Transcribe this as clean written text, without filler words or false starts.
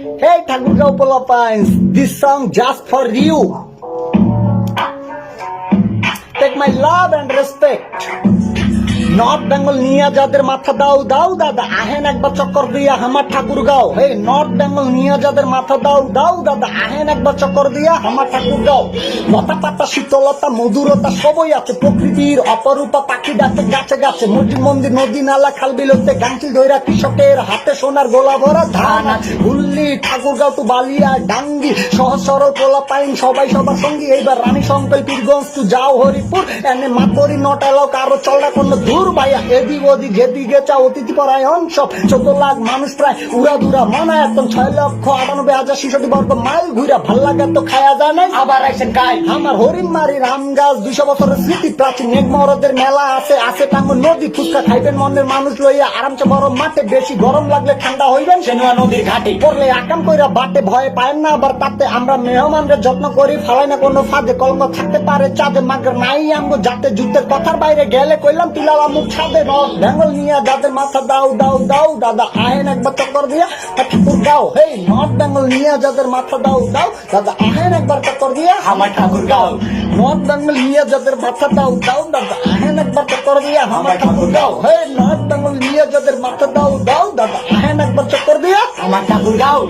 Hey Thakurgaon Polapines, this song just for you. Take my love and respect. North Bengal নিয়ে যাদের মাথা দাও দাও দাদা আহেন একবার চক্কর দিয়া আমার ঠাকুরগাঁও। হে নর্থ বেঙ্গল নিয়ে যাদের মাথা দাও দাও দাদা আহেন একবার চক্কর দিয়া আমার ঠাকুরগাঁও। লতা পাতা শীতলতা মধুরতা সবই আছে, প্রকৃতির অপরূপা পাখি ডাকে গাছে গাছে, মসজিদ মন্দির নদী নালা খাল বিলতে গাংচিল ধইরা কৃষকের হাতে সোনার গোলা ভরা ধান আছে। হুল্লি ঠাকুরগাঁও টু বালিয়া ডাঙ্গি সহজ সরল পোলাপাইন সবাই সবার সঙ্গী। এইবার রানী সংকল পীরগঞ্জ টু যাও হরিপুর এনে মাতরি নট এলাও কারো চলটা কোন দূর ভাইয়া। এদিক ওদিক যেদিকে চাও অতিথি পরায়ণ সব 14 লাখ মানুষ প্রায় উড়া দুরা মানায় একদম 6,98,66 বর্গ মাইল ঘুরা ভাল লাগে তো খায়া যায় নাই আবার আইসেন গাই আমার হরিণ মারি রাম গাছ 200 বছরের স্মৃতি প্রাচীন মেঘমরদের মেলা আছে আছে টাঙ্গ নদী ফুচকা খাইবেন মনের মানুষ লইয়া আরামসে বড় মাঠে বেশি গরম লাগলে ঠান্ডা হইবেন সেনুয়া নদীর ঘাটে পড়লে আকাম কইরা বাটে ভয় পায়েন না আবার তাতে আমরা মেহমানদের যত্ন করি ফালাই না কোনো ফাঁদে কলঙ্ক থাকতে পারে চাঁদে মাগর নাই আমগো যাতে যুদ্ধের কথার বাইরে গেলে কইলাম তিলালা মুখ ছাদে নর্থ বেঙ্গল নিয়ে যাদের মাথা দাও দাও দাও দাদা আহেন একবার চক্কর দিয়া ঠাকুরগাঁও। হেই নর্থ বেঙ্গল নিয়ে যাদের মাথা দাও দাও দাদা আহেন একবার চক্কর দিয়া আমার ঠাকুরগাঁও। নর্থ বেঙ্গল নিয়ে যাদের মাথা দাও দাও দাদা আহেন একবার চক্কর দিয়া আমার ঠাকুরগাঁও। হেই নর্থ বেঙ্গল নিয়ে যাদের মাথা দাও দাও দাদা আহেন একবার চক্কর দিয়া আমার ঠাকুরগাঁও।